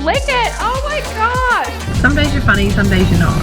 click it. Oh my gosh. Some days you're funny, some days you're not.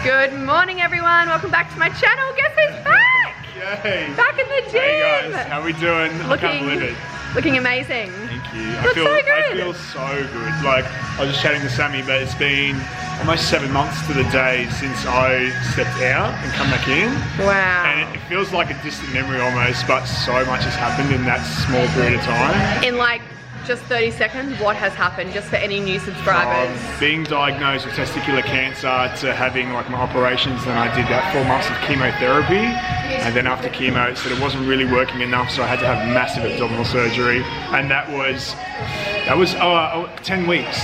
Good morning everyone, welcome back to my channel. Guess who's back? Yay! Back in the gym! Hey guys, how we doing? I can't believe it. Looking amazing. Thank you. I feel so good. Like, I was just chatting to Sammy, but it's been almost 7 months to the day since I stepped out and come back in. Wow. And it feels like a distant memory almost, but so much has happened in that small period of time. In like just 30 seconds, what has happened, just for any new subscribers? Being diagnosed with testicular cancer to having like my operations, then I did that 4 months of chemotherapy, and then after chemo it said it wasn't really working enough, so I had to have massive abdominal surgery, and that was 10 weeks.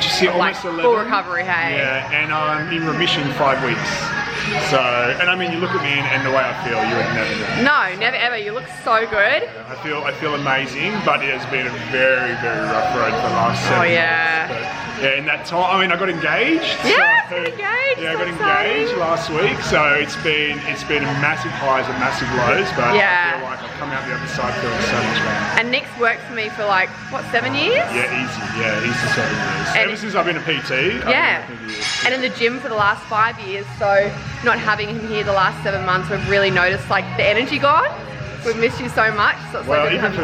Just almost like 11. Full recovery, hey? Yeah, and I'm in remission 5 weeks. So, and I mean, you look at me and the way I feel, you would never know. No, never ever. You look so good. I feel amazing, but it has been a very, very rough road for the last 7 months. Yeah. Yeah, in that time, I mean, I got engaged. Yeah, so, engaged. Yeah, I got so engaged last week, so it's been massive highs and massive lows, but yeah. I feel like I've come out the other side feeling so much better. And Nick's worked for me for like, what, 7 years? Yeah, easy 7 years. And ever since I've been a PT. Yeah. And in the gym for the last 5 years, so not having him here the last 7 months, we've really noticed like the energy gone. We've missed you so much, so it's well, so good even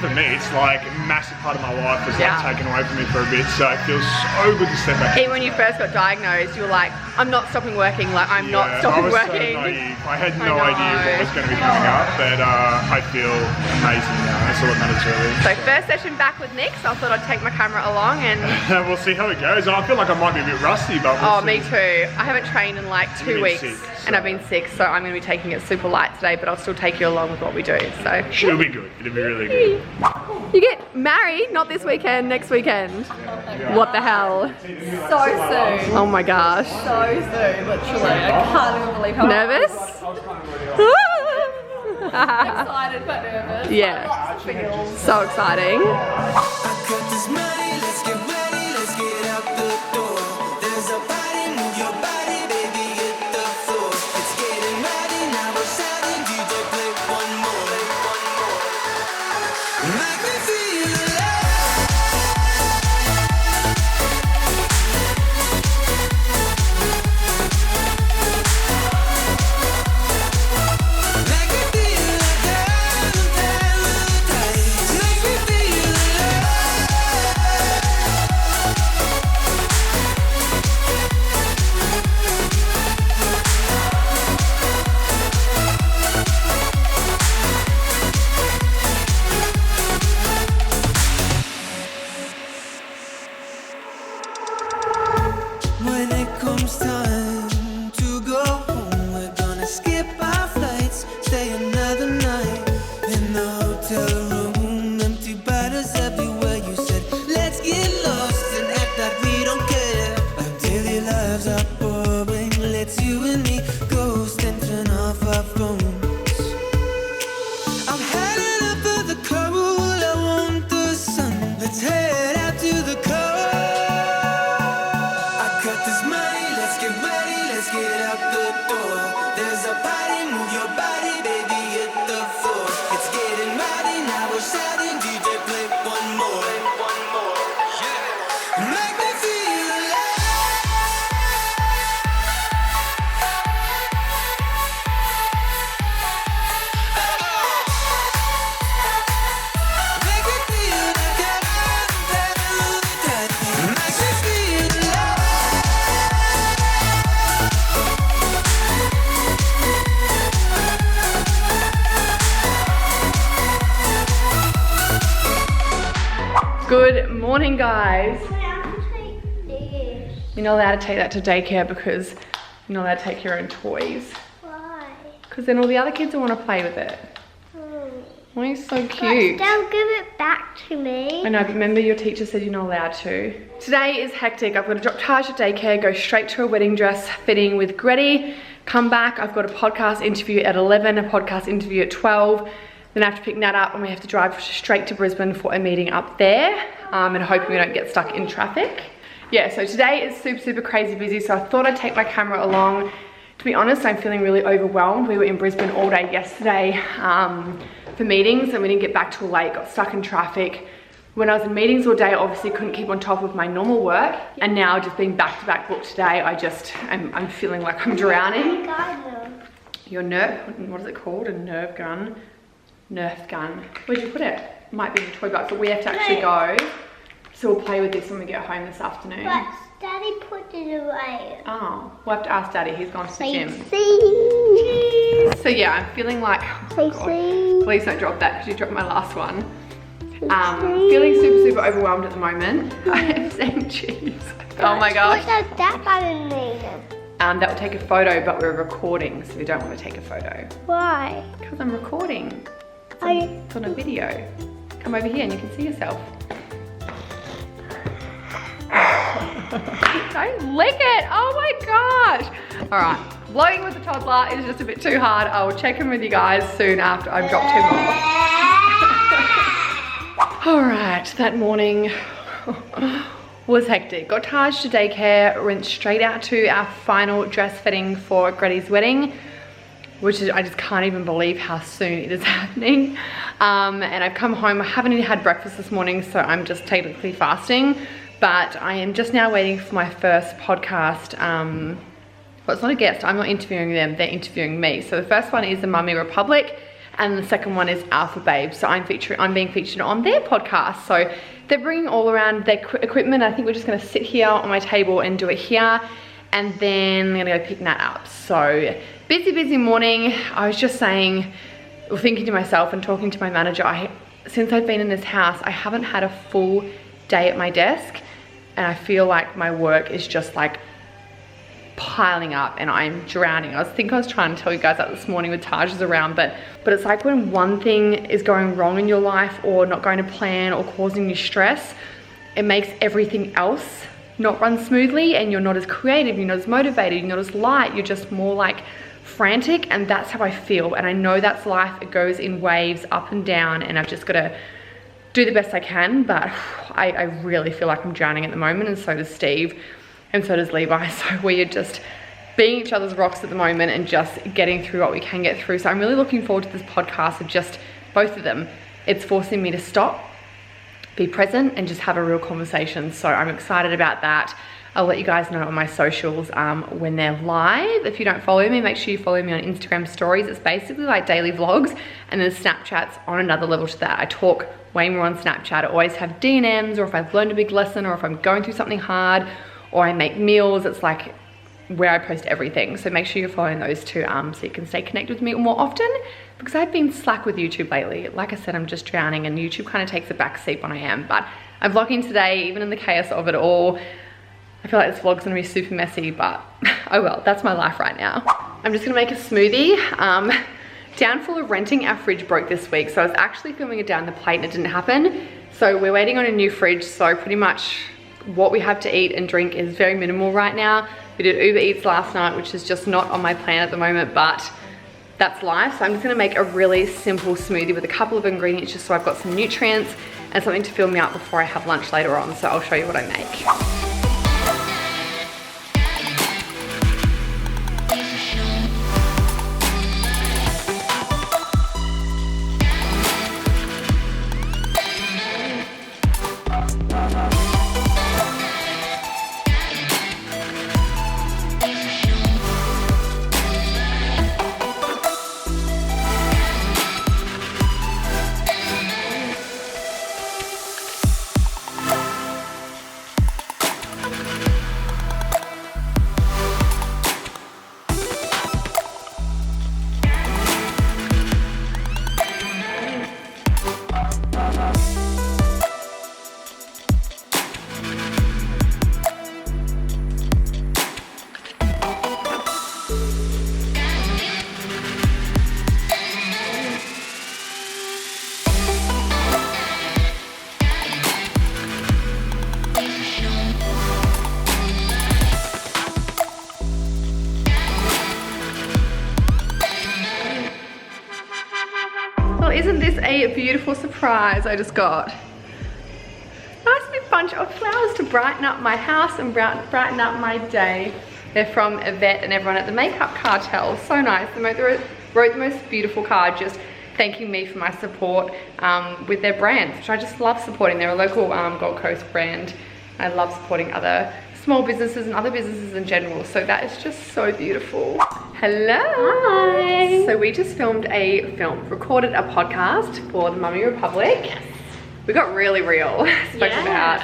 for me, it's like a massive part of my life was like taken away from me for a bit, so it feels so good to step back. Even when you first got diagnosed, you were like, I'm not stopping working, like I'm not stopping working. So naive. I had no idea what was going to be coming up, but I feel amazing now. That's all that matters really. So first session back with Nick, so I thought I'd take my camera along and we'll see how it goes. I feel like I might be a bit rusty, but we'll see. Me too. I haven't trained in like 2 weeks. And I've been sick, so I'm going to be taking it super light today, but I'll still take you along with what we do. So it'll be good. It'll be really good. You get married, not this weekend, next weekend. Yeah. What the hell? So soon. Oh my gosh. So soon, literally. I can't even believe how nervous. Excited but nervous. Yeah. Lots of feels. So exciting. Good morning, guys. You're not allowed to take that to daycare because you're not allowed to take your own toys. Why? Because then all the other kids will want to play with it. Why are you so cute? But they'll give it back to me. I know, but remember your teacher said you're not allowed to. Today is hectic. I've got to drop Taj at daycare, go straight to a wedding dress fitting with Gretty, come back. I've got a podcast interview at 11, a podcast interview at 12. Then I have to pick Nat up and we have to drive straight to Brisbane for a meeting up there, and hoping we don't get stuck in traffic. Yeah, so today is super crazy busy, so I thought I'd take my camera along, To be honest, I'm feeling really overwhelmed. We were in Brisbane all day yesterday for meetings, and we didn't get back till late, got stuck in traffic. When I was in meetings all day, I obviously couldn't keep on top of my normal work. And now just being back-to-back booked today, I'm feeling like I'm drowning. Your nerve, what is it called? A nerve gun? Nerf gun. Where'd you put it? Might be in the toy box, but we have to actually go. So we'll play with this when we get home this afternoon. But Daddy put it away. Oh, we'll have to ask Daddy. He's gone to the gym. See. So yeah, I'm feeling like, oh God, please don't drop that because you dropped my last one. Feeling super overwhelmed at the moment. I am saying cheese. Oh my gosh. What does that button mean? That will take a photo, but we're recording, so we don't want to take a photo. Why? Because I'm recording. It's on a video. Come over here and you can see yourself. Don't lick it. Oh my gosh. All right. Vlogging with a toddler is just a bit too hard. I will check in with you guys soon after I've dropped him off. All right. That morning was hectic. Got Taj to daycare, went straight out to our final dress fitting for Gretty's wedding, which is, I just can't even believe how soon it is happening. And I've come home. I haven't even had breakfast this morning, so I'm just technically fasting. But I am just now waiting for my first podcast. Well, it's not a guest. I'm not interviewing them. They're interviewing me. So the first one is the Mummy Republic, and the second one is Alpha Babe. So I'm being featured on their podcast. So they're bringing all around their equipment. I think we're just going to sit here on my table and do it here, and then I'm going to go pick Nat up. So busy morning. I was just saying, or thinking to myself and talking to my manager, since I've been in this house, I haven't had a full day at my desk, and I feel like my work is just like piling up and I'm drowning. I was trying to tell you guys that this morning with Taj's around, but it's like when one thing is going wrong in your life or not going to plan or causing you stress, it makes everything else not run smoothly, and you're not as creative, you're not as motivated, you're not as light, you're just more like frantic. And that's how I feel, and I know that's life. It goes in waves, up and down, and I've just got to do the best I can. But I really feel like I'm drowning at the moment, and so does Steve, and so does Levi. So we are just being each other's rocks at the moment and just getting through what we can get through. So I'm really looking forward to this podcast of just both of them. It's forcing me to stop, be present, and just have a real conversation. So I'm excited about that. I'll let you guys know on my socials when they're live. If you don't follow me, make sure you follow me on Instagram stories. It's basically like daily vlogs, and then Snapchat's on another level to that. I talk way more on Snapchat. I always have DMs, or if I've learned a big lesson, or if I'm going through something hard, or I make meals. It's like where I post everything. So make sure you're following those two so you can stay connected with me more often, because I've been slack with YouTube lately. Like I said, I'm just drowning, and YouTube kind of takes a back seat when I am. But I'm vlogging today, even in the chaos of it all. I feel like this vlog's gonna be super messy, but oh well, that's my life right now. I'm just gonna make a smoothie. Downfall of renting, our fridge broke this week, so I was actually filming it down the plate and it didn't happen. So we're waiting on a new fridge, so pretty much what we have to eat and drink is very minimal right now. We did Uber Eats last night, which is just not on my plan at the moment, but that's life. So I'm just gonna make a really simple smoothie with a couple of ingredients, just so I've got some nutrients and something to fill me up before I have lunch later on. So I'll show you what I make. Isn't this a beautiful surprise I just got? Nice big bunch of flowers to brighten up my house and brighten up my day. They're from Yvette and everyone at the Makeup Cartel. So nice. They wrote the most beautiful card just thanking me for my support with their brands, which I just love supporting. They're a local Gold Coast brand. I love supporting other small businesses and other businesses in general. So that is just so beautiful. Hello. Hi. So we just recorded a podcast for the Mummy Republic. Yes. We got really real. Spoke about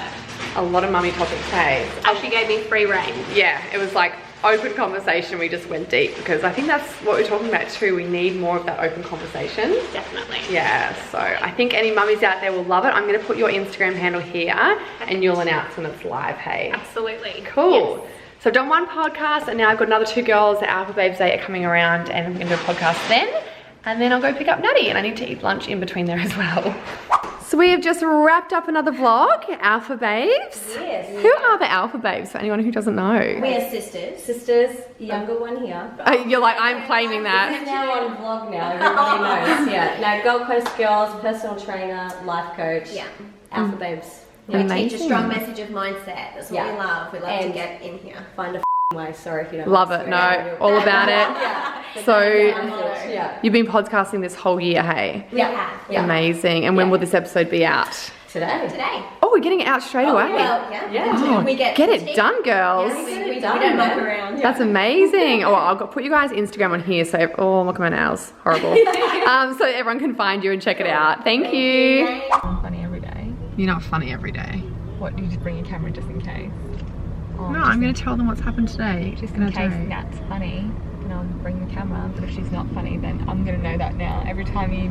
a lot of mummy topics, hey? Ashy gave me free reign. Yeah, it was like open conversation. We just went deep because I think that's what we're talking about too. We need more of that open conversation. Definitely. Yeah, so I think any mummies out there will love it. I'm going to put your Instagram handle here and you'll announce when it's live, hey? Absolutely. Cool. Yes. So I've done one podcast and now I've got another 2 girls. The Alpha Babes Day are coming around and I'm going to do a podcast then. And then I'll go pick up Natty and I need to eat lunch in between there as well. So we have just wrapped up another vlog, Alpha Babes. Yes. Who are the Alpha Babes for anyone who doesn't know? We're sisters. Sisters, younger one here. You're like, I'm claiming This that. is now on vlog now, everybody knows. Yeah. No, Gold Coast girls, personal trainer, life coach. Yeah. Alpha Babes. We teach a strong message of mindset. That's what Yeah. we love. We love to And get in here. Find a way. Sorry if you don't Love want it, to no, swear. all about it. Yeah. So Yeah. you've been podcasting this whole year, hey? We have. Yeah. Amazing. And when will this episode be out? Today. Today. Oh, we're getting it out straight away. Well, yeah. Yeah. Oh, We get it done, girls. We done, don't muck man. around. That's amazing. Oh, I'll put you guys' Instagram on here. So, oh, look at my nails. Horrible. So everyone can find you and check it out. Thank you. I'm funny every day. You're not funny every day. What, you just bring your camera just in case? Oh, No, I'm going to tell them what's happened today. just in case Nat's funny, then I'll bring the camera. But if she's not funny, then I'm gonna know that now. Every time you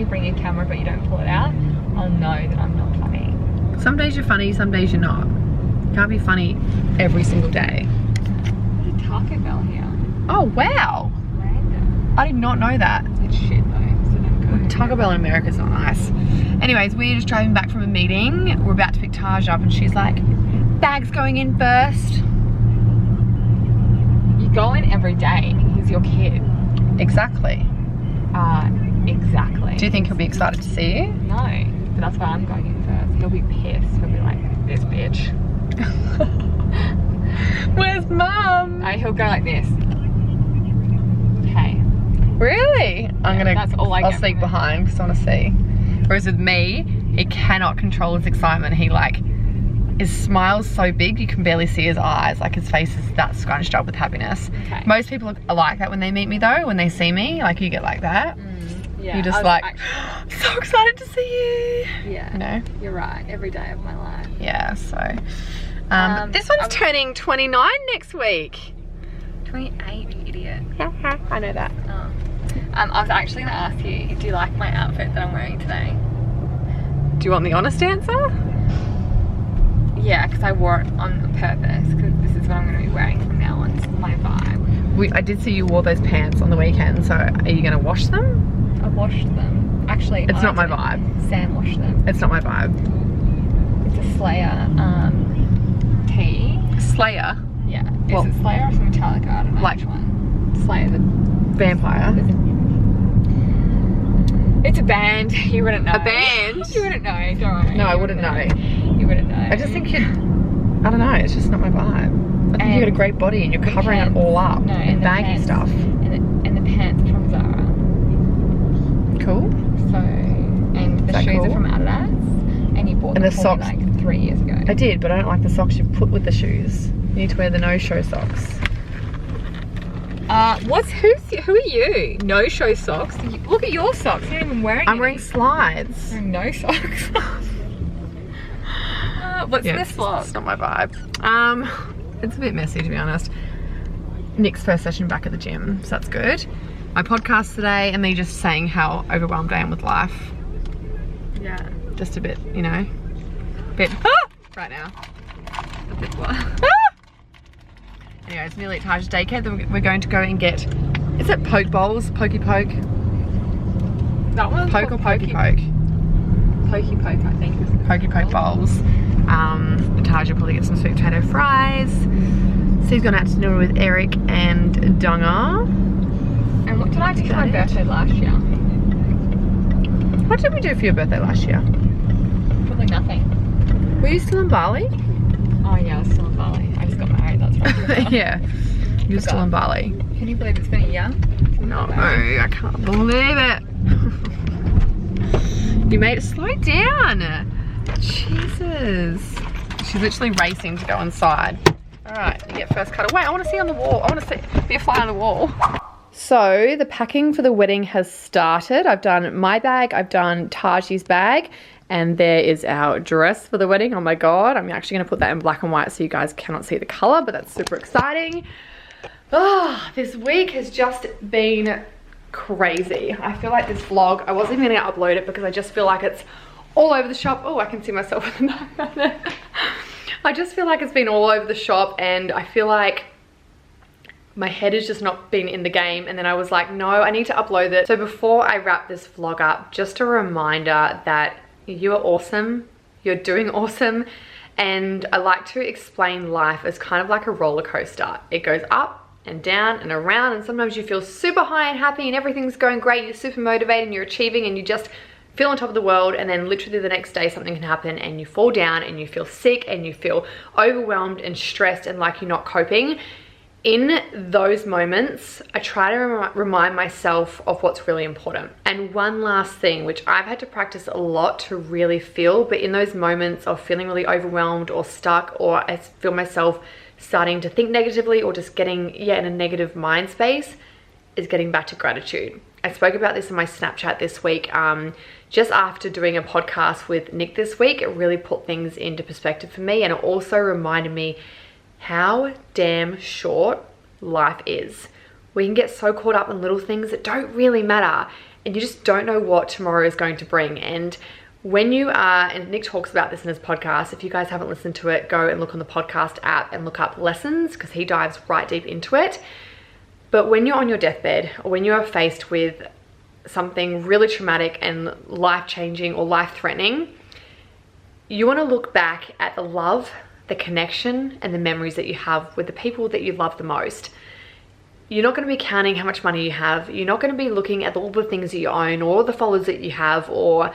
bring your camera but you don't pull it out, I'll know that I'm not funny. Some days you're funny, some days you're not. You can't be funny every single day. There's a Taco Bell here. Oh, wow. Random. I did not know that. It's shit though, so don't go. Taco Bell in America is not nice. Anyways, we're just driving back from a meeting. We're about to pick Taj up and she's like, bag's going in first. You go in every day. He's your kid. Exactly. Exactly. Do you think he'll be excited to see you? No, but that's why I'm going in first. He'll be pissed. He'll be like, this bitch. Where's mum? He'll go like this. Hey. Really? That's all I I'll get sneak from it. behind because I want to see. Whereas with me, he cannot control his excitement. His smile's so big you can barely see his eyes. Like his face is that scrunched up with happiness. Okay. Most people are like that when they meet me though. When they see me, like you get like that. Yeah, You're just like, so excited to see you. yeah. You know? You're right. Every day of my life. Yeah, so. This one's turning 29 next week. 28, you idiot. I know that. I was actually going to ask you, do you like my outfit that I'm wearing today? Do you want the honest answer? Yeah, because I wore it on purpose, because this is what I'm going to be wearing from now on. This is my vibe. I did see you wore those pants on the weekend, so are you going to wash them? I washed them. Actually, It's I not my didn't. vibe. Sam washed them. It's not my vibe. It's a Slayer tee. Slayer, Yeah. Well- Is it Slayer or some Metallica? I don't know Like- which one. Slayer. vampire. It's a band. You wouldn't know. A band? You wouldn't know. Don't worry. No, I You wouldn't know. You wouldn't know. I just think I don't know, it's just not my vibe. I think you've got a great body and you're the covering pants- it all up no, in and the baggy pants- stuff. And the pants are from Zara. Cool. So, and the that shoes cool? are from Adidas. And you bought And them the for socks? me like 3 years ago. I did, but I don't like the socks you've put with the shoes. You need to wear the no-show socks. Who are you? No show socks. Look at your socks. You're not even wearing. I'm wearing slides. wearing no socks. What's Yeah, this vlog? it's not my vibe. It's a bit messy to be honest. Nick's first session back at the gym, so that's good. My podcast today and me just saying how overwhelmed I am with life. Yeah. Just a bit, you know, right now. A bit what? Anyway, it's nearly at Taj's daycare. Then we're going to go and get, is it poke bowls? Pokey poke? That one's Poke or called pokey poke? Pokey poke, I think. Is Pokey poke bowls. Taj will probably get some sweet potato fries. So he's gone out to dinner with Eric and Dunga. And what did I do for my Is that it? birthday last year? What did we do for your birthday last year? Probably nothing. Were you still in Bali? Oh yeah, I was still in Bali. I just got married, that's right. Yeah, you're still in Bali. Can you believe it's been a year? No, I can't believe it. You made it. Slow down. Jesus. She's literally racing to go inside. All right, you get first cut. Wait, I want to see on the wall. I want to see be a fly on the wall. So the packing for the wedding has started. I've done my bag, I've done Taji's bag, and there is our dress for the wedding. Oh my God, I'm actually gonna put that in black and white so you guys cannot see the color, but that's super exciting. Oh, this week has just been crazy. I feel like this vlog, I wasn't even gonna upload it because I just feel like it's all over the shop. Oh, I can see myself in the background there. I just feel like it's been all over the shop, and I feel like my head has just not been in the game. And then I was like, no, I need to upload it. So before I wrap this vlog up, just a reminder that you are awesome, you're doing awesome. And I like to explain life as kind of like a roller coaster. It goes up and down and around, and sometimes you feel super high and happy and everything's going great, you're super motivated and you're achieving and you just feel on top of the world, and then literally the next day something can happen and you fall down and you feel sick and you feel overwhelmed and stressed and like you're not coping. In those moments, I try to remind myself of what's really important. And one last thing, which I've had to practice a lot to really feel, but in those moments of feeling really overwhelmed or stuck, or I feel myself starting to think negatively or just getting, in a negative mind space, is getting back to gratitude. I spoke about this in my Snapchat this week. Just after doing a podcast with Nick this week, it really put things into perspective for me, and it also reminded me how damn short life is. We can get so caught up in little things that don't really matter, and you just don't know what tomorrow is going to bring. And when you are, and Nick talks about this in his podcast, if you guys haven't listened to it, go and look on the podcast app and look up lessons, because he dives right deep into it. But when you're on your deathbed, or when you are faced with something really traumatic and life-changing or life-threatening, you want to look back at the love, the connection, and the memories that you have with the people that you love the most. You're not going to be counting how much money you have. You're not going to be looking at all the things that you own or all the followers that you have, or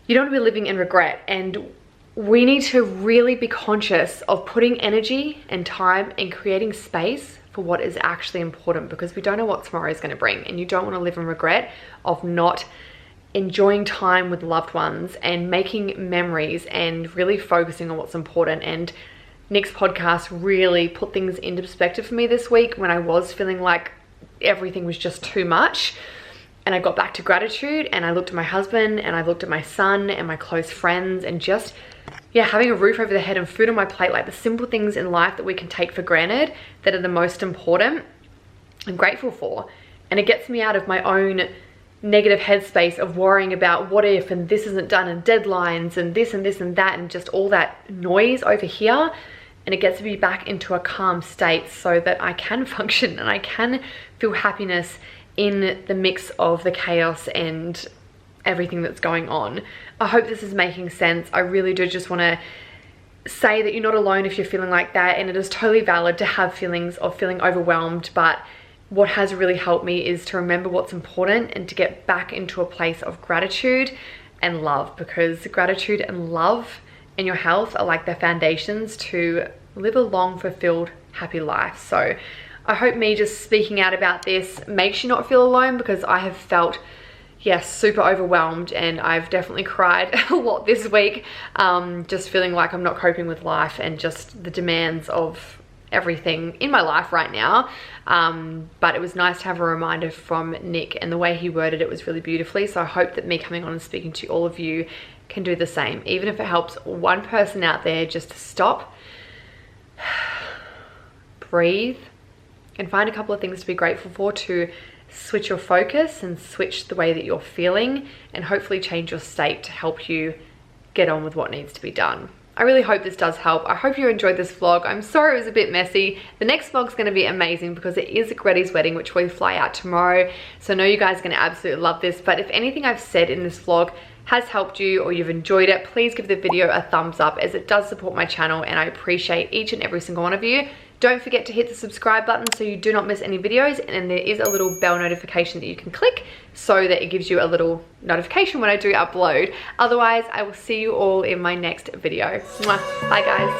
you don't want to be living in regret. And we need to really be conscious of putting energy and time and creating space for what is actually important, because we don't know what tomorrow is going to bring, and you don't want to live in regret of not enjoying time with loved ones and making memories and really focusing on what's important. And Nick's podcast really put things into perspective for me this week when I was feeling like everything was just too much. And I got back to gratitude, and I looked at my husband, and I looked at my son and my close friends, and just, having a roof over the head and food on my plate, like the simple things in life that we can take for granted that are the most important, I'm grateful for. And it gets me out of my own negative headspace of worrying about what if, and this isn't done, and deadlines, and this and this and that, and just all that noise over here. And it gets me back into a calm state so that I can function and I can feel happiness in the mix of the chaos and everything that's going on. I hope this is making sense. I really do just want to say that you're not alone if you're feeling like that, and it is totally valid to have feelings of feeling overwhelmed. But what has really helped me is to remember what's important and to get back into a place of gratitude and love, because gratitude and love and your health are like the foundations to live a long, fulfilled, happy life. So I hope me just speaking out about this makes you not feel alone, because I have felt, super overwhelmed, and I've definitely cried a lot this week, just feeling like I'm not coping with life and just the demands of everything in my life right now. But it was nice to have a reminder from Nick, and the way he worded it was really beautifully. So I hope that me coming on and speaking to all of you can do the same, even if it helps one person out there just to stop, breathe, and find a couple of things to be grateful for, to switch your focus and switch the way that you're feeling, and hopefully change your state to help you get on with what needs to be done. I really hope this does help. I hope you enjoyed this vlog. I'm sorry it was a bit messy. The next vlog's going to be amazing because it is Gretty's wedding, which we fly out tomorrow. So I know you guys are going to absolutely love this. But if anything I've said in this vlog has helped you or you've enjoyed it, please give the video a thumbs up, as it does support my channel, and I appreciate each and every single one of you. Don't forget to hit the subscribe button so you do not miss any videos, and there is a little bell notification that you can click so that it gives you a little notification when I do upload. Otherwise, I will see you all in my next video. Mwah. Bye guys.